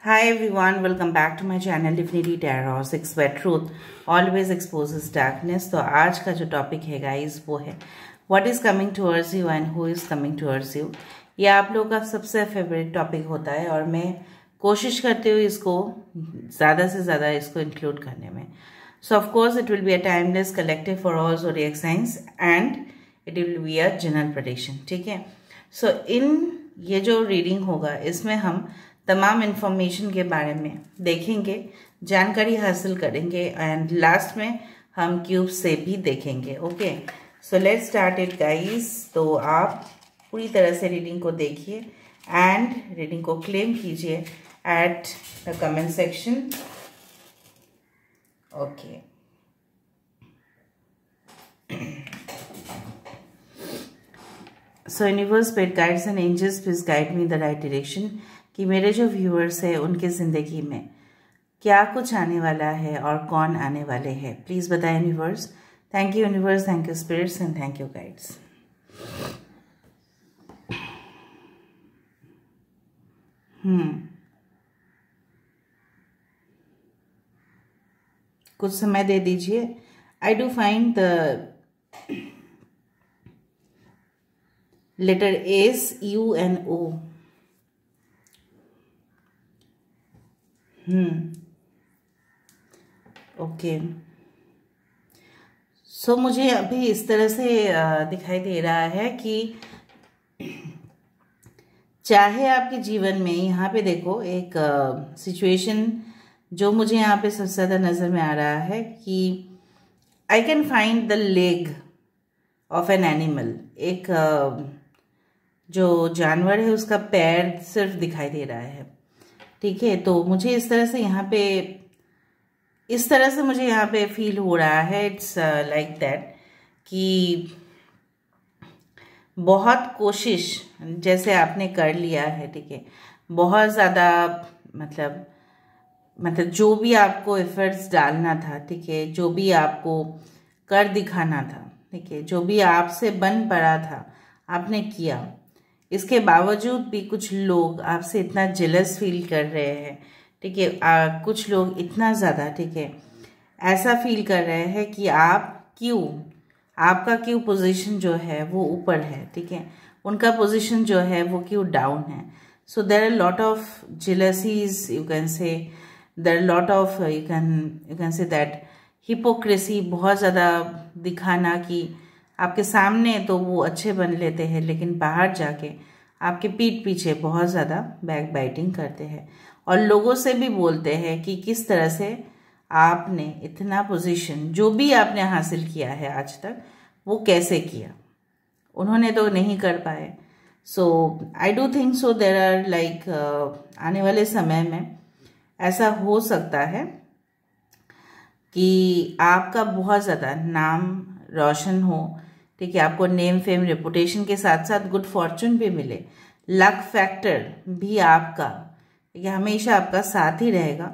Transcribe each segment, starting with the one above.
Hi everyone, welcome back to my channel Divinity Tarot. Six Wet Truth always exposes darkness. तो आज का जो topic है guys वो है What is coming towards you and who is coming towards you. ये आप लोगों का सबसे फेवरेट टॉपिक होता है और मैं कोशिश करती हूँ इसको ज़्यादा से ज़्यादा इसको इंक्लूड करने में. So of course it will be a timeless collective for all zodiac signs and it will be a general prediction. ठीक है. So in ये जो रीडिंग होगा इसमें हम तमाम इन्फॉर्मेशन के बारे में देखेंगे, जानकारी हासिल करेंगे एंड लास्ट में हम क्यूब से भी देखेंगे. Okay, so let's start it guys. तो आप पूरी तरह से रीडिंग को देखिए एंड रीडिंग को क्लेम कीजिए at the comment section. Okay, so universe, spirit guides and angels please guide me in the right direction कि मेरे जो व्यूअर्स हैं उनके ज़िंदगी में क्या कुछ आने वाला है और कौन आने वाले हैं. प्लीज़ बताएं universe. Thank you universe, thank you spirits and thank you guides. कुछ समय दे दीजिए. I do find the letter S U and O. Okay, so मुझे अभी इस तरह से दिखाई दे रहा है कि चाहे आपके जीवन में यहाँ पे देखो एक सिचुएशन जो मुझे यहाँ पे सबसे ज़्यादा नज़र में आ रहा है कि आई can find the leg of an animal. एक जो जानवर है उसका पैर सिर्फ दिखाई दे रहा है. ठीक है, तो मुझे इस तरह से यहाँ पे फील हो रहा है. इट्स लाइक दैट कि बहुत कोशिश जैसे आपने कर लिया है. ठीक है, बहुत ज़्यादा मतलब जो भी आपको एफर्ट्स डालना था, ठीक है, जो भी आपको कर दिखाना था, ठीक है, जो भी आपसे बन पड़ा था आपने किया. इसके बावजूद भी कुछ लोग आपसे इतना जेलस फील कर रहे हैं. ठीक है, कुछ लोग इतना ज़्यादा, ठीक है, ऐसा फील कर रहे हैं कि आपका क्यों पोजीशन जो है वो ऊपर है. ठीक है, उनका पोजीशन जो है वो क्यों डाउन है. So there are lot of jealousies, you can say there lot of you can say that hypocrisy, बहुत ज़्यादा दिखाना कि आपके सामने तो वो अच्छे बन लेते हैं लेकिन बाहर जाके आपके पीठ पीछे बहुत ज़्यादा बैक बाइटिंग करते हैं और लोगों से भी बोलते हैं कि किस तरह से आपने इतना पोजीशन जो भी आपने हासिल किया है आज तक वो कैसे किया. उन्होंने तो नहीं कर पाए. So I do think so there are like आने वाले समय में ऐसा हो सकता है कि आपका बहुत ज़्यादा नाम रोशन हो. ठीक है, आपको नेम फेम रेपुटेशन के साथ साथ गुड फॉर्चून भी मिले. लक फैक्टर भी आपका, ठीक है, हमेशा आपका साथ ही रहेगा.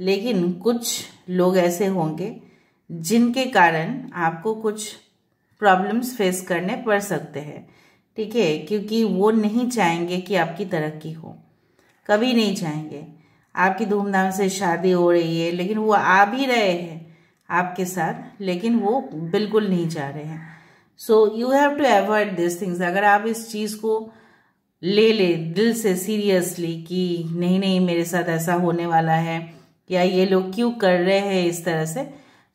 लेकिन कुछ लोग ऐसे होंगे जिनके कारण आपको कुछ प्रॉब्लम्स फेस करने पड़ सकते हैं. ठीक है, क्योंकि वो नहीं चाहेंगे कि आपकी तरक्की हो, कभी नहीं चाहेंगे. आपकी धूमधाम से शादी हो रही है लेकिन वो आ भी रहे हैं आपके साथ, लेकिन वो बिल्कुल नहीं चाह रहे हैं. So you have to avoid this things. अगर आप इस चीज़ को ले दिल से सीरियसली कि नहीं मेरे साथ ऐसा होने वाला है या ये लोग क्यों कर रहे हैं इस तरह से,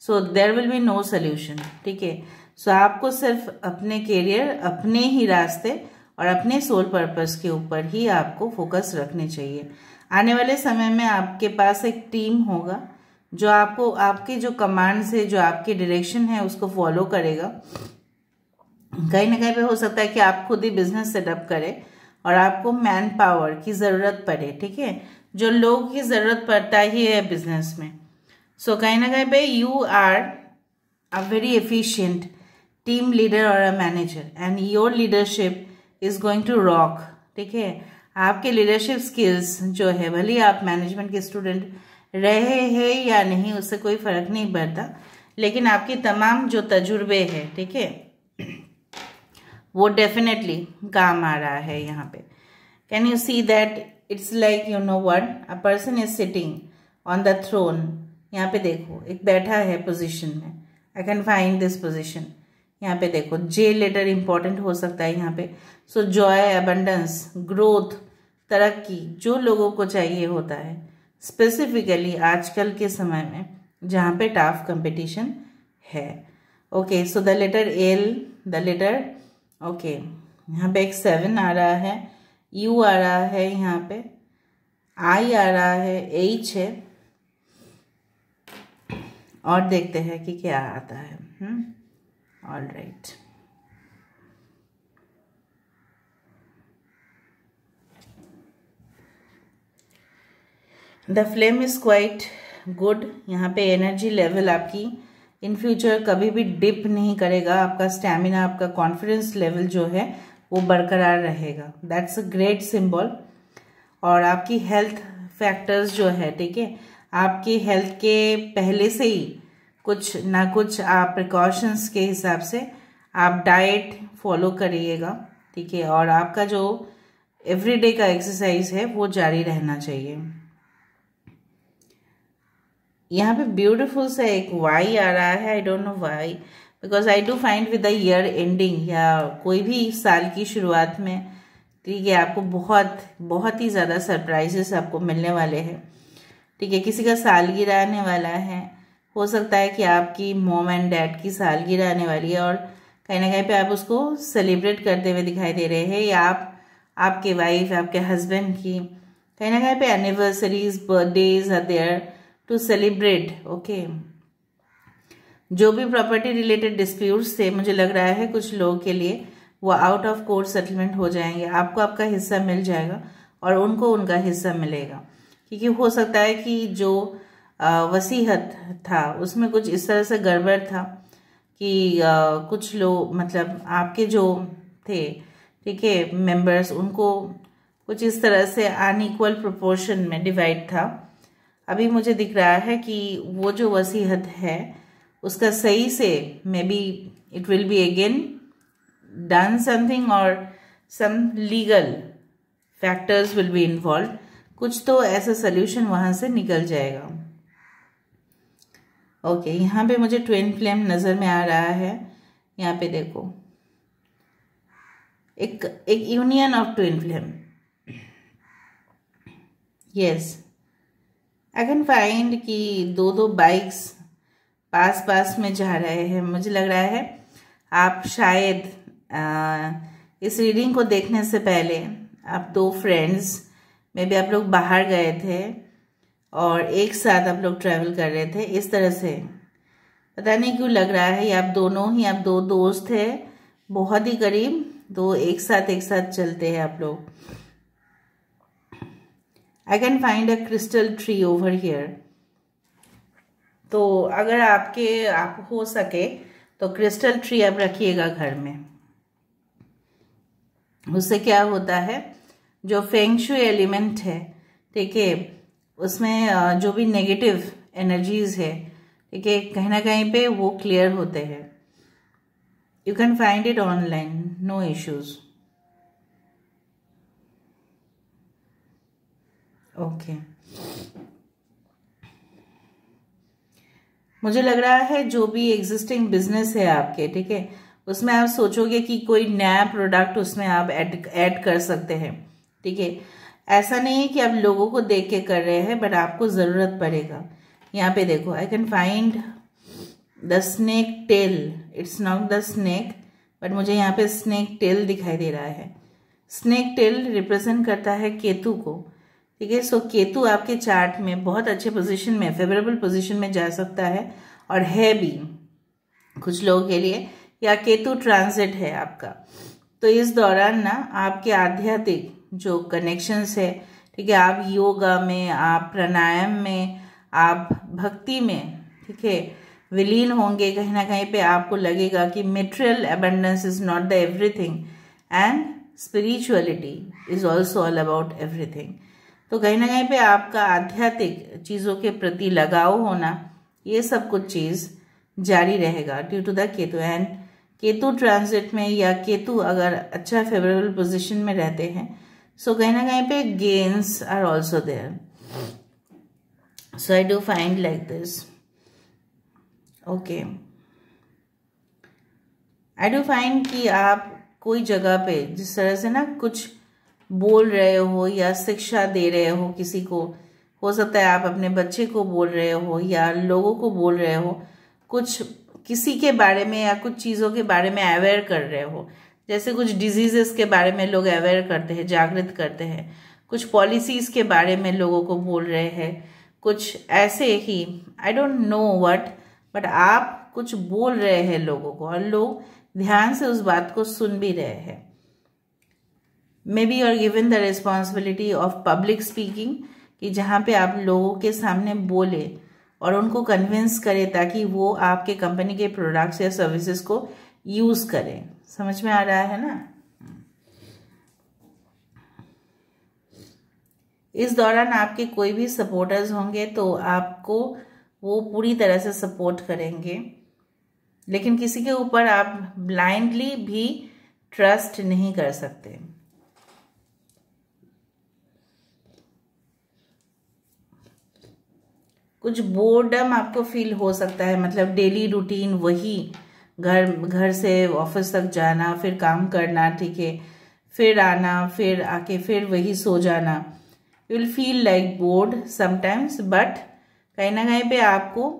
so there will be no solution. ठीक है, सो आपको सिर्फ अपने करियर, अपने ही रास्ते और अपने सोल पर्पस के ऊपर ही आपको फोकस रखने चाहिए. आने वाले समय में आपके पास एक टीम होगा जो आपको आपके जो कमांड से, जो आपकी डायरेक्शन है उसको फॉलो करेगा. कहीं ना कहीं पे हो सकता है कि आप खुद ही बिजनेस सेटअप करें और आपको मैन पावर की ज़रूरत पड़े. ठीक है, जो लोगों की ज़रूरत पड़ता ही है बिजनेस में. सो कहीं ना कहीं पे you are a very efficient team leader और a manager and your leadership is going to rock. ठीक है, आपके लीडरशिप स्किल्स जो है, भले आप मैनेजमेंट के स्टूडेंट रहे हैं या नहीं उससे कोई फर्क नहीं पड़ता, लेकिन आपकी तमाम जो तजुर्बे है, ठीक है, वो डेफिनेटली काम आ रहा है यहाँ पे. Can you see that it's like you know what, a person is sitting on the throne. यहाँ पे देखो एक बैठा है पोजीशन में, I can find this position. यहाँ पे देखो जे लेटर इंपॉर्टेंट हो सकता है यहाँ पे। सो जॉय, अबंडेंस, ग्रोथ, तरक्की जो लोगों को चाहिए होता है, स्पेसिफिकली आजकल के समय में जहाँ पे टफ कंपटीशन है। Okay, so the letter L, the letter, okay, यहाँ पे एक 7 आ रहा है, यू आ रहा है, यहाँ पे आई आ रहा है, एच है, और देखते हैं कि क्या आता है। All right, the flame is quite good. यहाँ पे एनर्जी लेवल आपकी इन फ्यूचर कभी भी डिप नहीं करेगा। आपका स्टैमिना, आपका कॉन्फिडेंस लेवल जो है वो बरकरार रहेगा। That's a great symbol. और आपकी हेल्थ फैक्टर्स जो है, ठीक है, आपकी हेल्थ के पहले से ही कुछ ना कुछ आप प्रिकॉशंस के हिसाब से आप डाइट फॉलो करिएगा, ठीक है, और आपका जो एवरीडे का एक्सरसाइज है वो जारी रहना चाहिए। यहाँ पे ब्यूटीफुल सा एक वाई आ रहा है, आई don't know why, because I do find with the year ending या कोई भी साल की शुरुआत में, ठीक है, आपको बहुत बहुत ही ज़्यादा सरप्राइजेस आपको मिलने वाले हैं, ठीक है। किसी का सालगिरह आने वाला है, हो सकता है कि आपकी मॉम एंड डैड की सालगिरह आने वाली है और कहीं ना कहीं पे आप उसको सेलिब्रेट करते हुए दिखाई दे रहे हैं, या आप आपके वाइफ, आपके हस्बैंड की कहीं ना कहीं पे anniversaries, birthdays are there to celebrate. Okay, जो भी प्रॉपर्टी रिलेटेड डिस्प्यूट्स थे, मुझे लग रहा है कुछ लोगों के लिए वो आउट ऑफ कोर्ट सेटलमेंट हो जाएंगे। आपको आपका हिस्सा मिल जाएगा और उनको उनका हिस्सा मिलेगा, क्योंकि हो सकता है कि जो वसीयत था उसमें कुछ इस तरह से गड़बड़ था कि कुछ लोग, मतलब आपके जो थे, ठीक है, मेंबर्स, उनको कुछ इस तरह से अनइक्वल प्रोपोर्शन में डिवाइड था। अभी मुझे दिख रहा है कि वो जो वसीयत है उसका सही से may be it will be again done something और some legal factors will be involve. कुछ तो ऐसा सोल्यूशन वहां से निकल जाएगा। ओके, यहाँ पे मुझे ट्विन फ्लेम नज़र में आ रहा है। यहाँ पे देखो एक union of twin flame. Yes, I can find कि दो दो बाइक्स पास पास में जा रहे हैं। मुझे लग रहा है आप शायद इस रीडिंग को देखने से पहले आप दो फ्रेंड्स में भी आप लोग बाहर गए थे और एक साथ आप लोग ट्रैवल कर रहे थे। इस तरह से पता नहीं क्यों लग रहा है, आप दोनों ही, आप दो दोस्त थे बहुत ही करीब, दो एक साथ चलते हैं आप लोग। आई can find a crystal tree over here. तो अगर आप हो सके तो क्रिस्टल ट्री आप रखिएगा घर में। उससे क्या होता है, जो फेंग शुई एलिमेंट है, ठीक है, उसमें जो भी नेगेटिव एनर्जीज है, ठीक है, कहीं ना कहीं पे वो क्लियर होते हैं। You can find it online, no issues. Okay, मुझे लग रहा है जो भी एग्जिस्टिंग बिजनेस है आपके, ठीक है, उसमें आप सोचोगे कि कोई नया प्रोडक्ट उसमें आप ऐड कर सकते हैं, ठीक है। ऐसा नहीं है कि आप लोगों को देख के कर रहे हैं, बट आपको ज़रूरत पड़ेगा। यहाँ पे देखो, I can find the snake tail, it's not the snake, but मुझे यहाँ पे स्नेक टेल दिखाई दे रहा है। स्नेक टेल रिप्रेजेंट करता है केतु को, ठीक है। सो केतु आपके चार्ट में बहुत अच्छे पोजीशन में, फेवरेबल पोजीशन में जा सकता है और है भी कुछ लोगों के लिए, या केतु ट्रांजिट है आपका। तो इस दौरान ना आपके आध्यात्मिक जो कनेक्शंस है, ठीक है, आप योगा में, आप प्राणायाम में, आप भक्ति में, ठीक है, विलीन होंगे। कहीं ना कहीं पे आपको लगेगा कि material abundance is not the everything and spirituality is also all about everything. तो कहीं ना कहीं पे आपका आध्यात्मिक चीज़ों के प्रति लगाव होना, ये सब कुछ चीज़ जारी रहेगा due to the Ketu. And Ketu transit में, या केतु अगर अच्छा फेवरेबल पोजीशन में रहते हैं, सो कहीं ना कहीं पे gains are also there. So I do find like this. Okay, I do find कि आप कोई जगह पे जिस तरह से ना कुछ बोल रहे हो या शिक्षा दे रहे हो किसी को, हो सकता है आप अपने बच्चे को बोल रहे हो या लोगों को बोल रहे हो, कुछ किसी के बारे में या कुछ चीज़ों के बारे में अवेयर कर रहे हो. जैसे कुछ डिजीजेस के बारे में लोग अवेयर करते हैं, जागृत करते हैं. कुछ पॉलिसीज़ के बारे में लोगों को बोल रहे हैं, कुछ ऐसे ही I don't know what, but आप कुछ बोल रहे हैं लोगों को और लोग ध्यान से उस बात को सुन भी रहे हैं. Maybe you are given the responsibility of public speaking, कि जहाँ पे आप लोगों के सामने बोले और उनको कन्विंस करें ताकि वो आपके कंपनी के प्रोडक्ट्स या सर्विसेज को यूज़ करें. समझ में आ रहा है ना. इस दौरान आपके कोई भी सपोर्टर्स होंगे तो आपको वो पूरी तरह से सपोर्ट करेंगे, लेकिन किसी के ऊपर आप ब्लाइंडली भी ट्रस्ट नहीं कर सकते. कुछ बोर्डम आपको फील हो सकता है, मतलब डेली रूटीन वही, घर से ऑफिस तक जाना, फिर काम करना, ठीक है, फिर आना, फिर आके फिर वही सो जाना. You will feel like board sometimes, but कहीं ना कहीं पे आपको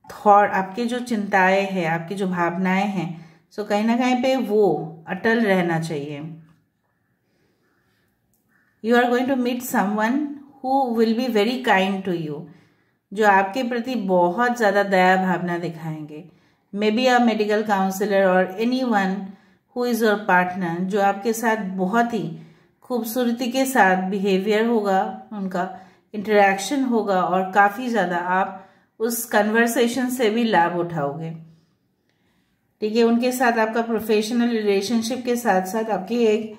थॉट, आपके जो चिंताएं हैं, आपकी जो भावनाएं हैं, सो कहीं ना कहीं पे वो अटल रहना चाहिए. You are going to meet someone who will be very kind to you, जो आपके प्रति बहुत ज़्यादा दया भावना दिखाएंगे. May be a medical counsellor और any one who is your partner, जो आपके साथ बहुत ही खूबसूरती के साथ बिहेवियर होगा, उनका इंटरेक्शन होगा और काफ़ी ज़्यादा आप उस कन्वर्सेशन से भी लाभ उठाओगे. ठीक है, उनके साथ आपका प्रोफेशनल रिलेशनशिप के साथ साथ आपकी एक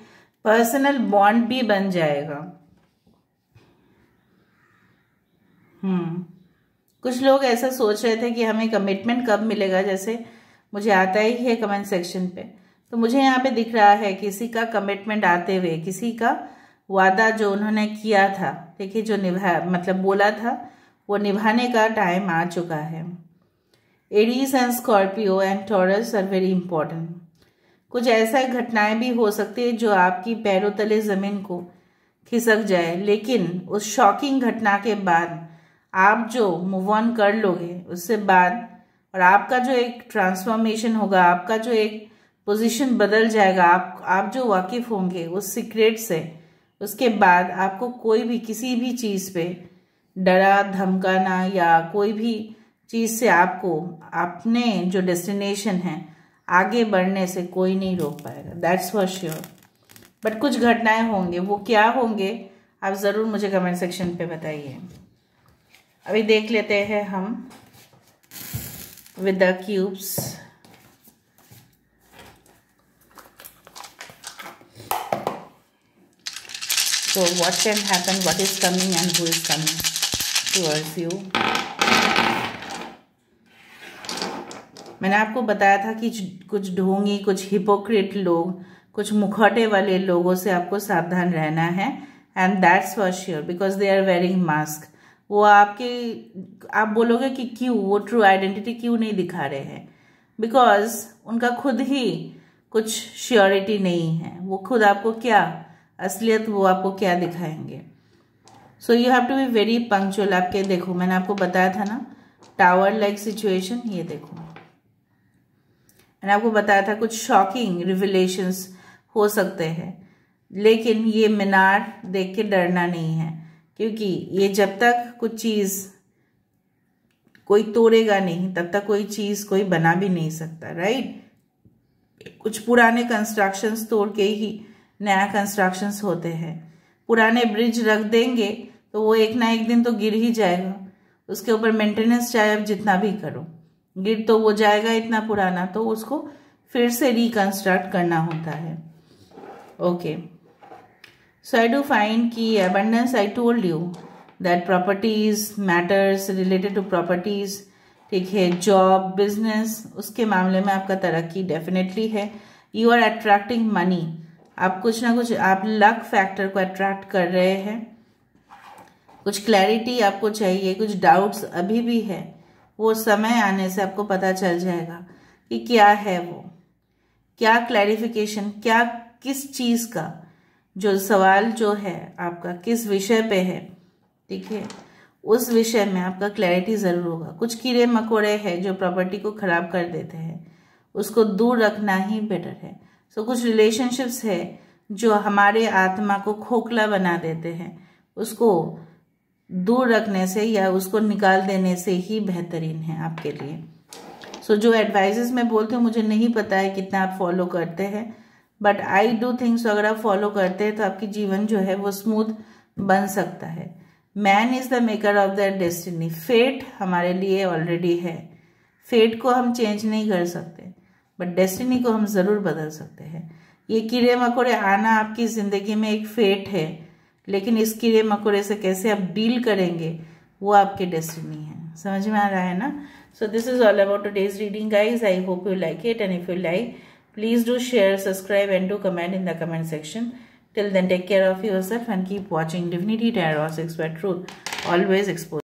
पर्सनल बॉन्ड भी बन जाएगा. कुछ लोग ऐसा सोच रहे थे कि हमें कमिटमेंट कब मिलेगा, जैसे मुझे आता ही है कमेंट सेक्शन पे, तो मुझे यहाँ पे दिख रहा है किसी का कमिटमेंट आते हुए, किसी का वादा जो उन्होंने किया था, देखिए, जो मतलब बोला था, वो निभाने का टाइम आ चुका है. Aries and Scorpio and Taurus are very important. कुछ ऐसा घटनाएं भी हो सकती है जो आपकी पैरों तले जमीन को खिसक जाए, लेकिन उस शॉकिंग घटना के बाद आप जो मूव ऑन कर लोगे उससे बाद, और आपका जो एक ट्रांसफॉर्मेशन होगा, आपका जो एक पोजीशन बदल जाएगा, आप जो वाकिफ होंगे उस सीक्रेट से, उसके बाद आपको कोई भी किसी भी चीज़ पे डरा धमकाना या कोई भी चीज़ से आपको अपने जो डेस्टिनेशन है आगे बढ़ने से कोई नहीं रोक पाएगा. That's for sure. बट कुछ घटनाएं होंगे, वो क्या होंगे आप ज़रूर मुझे कमेंट सेक्शन पे बताइए. अभी देख लेते हैं हम with the cubes. So what can happen, what is coming and who is coming towards you. मैंने आपको बताया था कि कुछ ढोंगी, कुछ हिपोक्रेट लोग, कुछ मुखौटे वाले लोगों से आपको सावधान रहना है. And that's for sure because they are wearing mask. वो आप बोलोगे कि क्यों, वो ट्रू आइडेंटिटी क्यों नहीं दिखा रहे हैं, बिकॉज उनका खुद ही कुछ श्योरिटी नहीं है. वो खुद आपको क्या असलियत, वो आपको क्या दिखाएंगे. So you have to be very punctual. आपके देखो, मैंने आपको बताया था ना टावर लाइक सिचुएशन, ये देखो मैंने आपको बताया था कुछ शॉकिंग रिविलेशंस हो सकते हैं, लेकिन ये मीनार देख के डरना नहीं है, क्योंकि ये जब तक कुछ चीज़ कोई तोड़ेगा नहीं तब तक कोई चीज़ कोई बना भी नहीं सकता. राइट. कुछ पुराने कंस्ट्रक्शंस तोड़ के ही नया कंस्ट्रक्शंस होते हैं. पुराने ब्रिज रख देंगे तो वो एक ना एक दिन तो गिर ही जाएगा. उसके ऊपर मेंटेनेंस चाहे आप जितना भी करो, गिर तो वो जाएगा इतना पुराना, तो उसको फिर से रिकंस्ट्रक्ट करना होता है. Okay. So I do find कि abundance, I told you that properties, matters related to properties, ठीक है, जॉब, बिजनेस, उसके मामले में आपका तरक्की डेफिनेटली है. You are attracting money. आप कुछ ना कुछ आप लक फैक्टर को अट्रैक्ट कर रहे हैं, कुछ क्लैरिटी आपको चाहिए, कुछ डाउट्स अभी भी है, वो समय आने से आपको पता चल जाएगा कि क्या है वो, क्या क्लैरिफिकेशन, क्या किस चीज़ का जो सवाल जो है आपका किस विषय पे है, ठीक है, उस विषय में आपका क्लैरिटी ज़रूर होगा। कुछ कीड़े मकोड़े हैं जो प्रॉपर्टी को ख़राब कर देते हैं, उसको दूर रखना ही बेटर है। सो कुछ रिलेशनशिप्स है जो हमारे आत्मा को खोखला बना देते हैं, उसको दूर रखने से या उसको निकाल देने से ही बेहतरीन है आपके लिए। सो जो एडवाइजेस मैं बोलती हूँ मुझे नहीं पता है कितना आप फॉलो करते हैं, बट आई डू थिंक सो अगर आप फॉलो करते हैं तो आपकी जीवन जो है वो स्मूथ बन सकता है। Man is the maker of the destiny. Fate हमारे लिए ऑलरेडी है, फेट को हम चेंज नहीं कर सकते, बट डेस्टिनी को हम ज़रूर बदल सकते हैं। ये कीड़े मकोड़े आना आपकी ज़िंदगी में एक फेट है, लेकिन इस कीड़े मकोड़े से कैसे आप डील करेंगे वो आपकी डेस्टिनी है। समझ में आ रहा है ना? So this is all about today's reading guys. I hope you like it, and if you like please do share, subscribe and do comment in the comment section. Till then, take care of yourself and keep watching Divinity Tarot 6 by Truth. Always expose.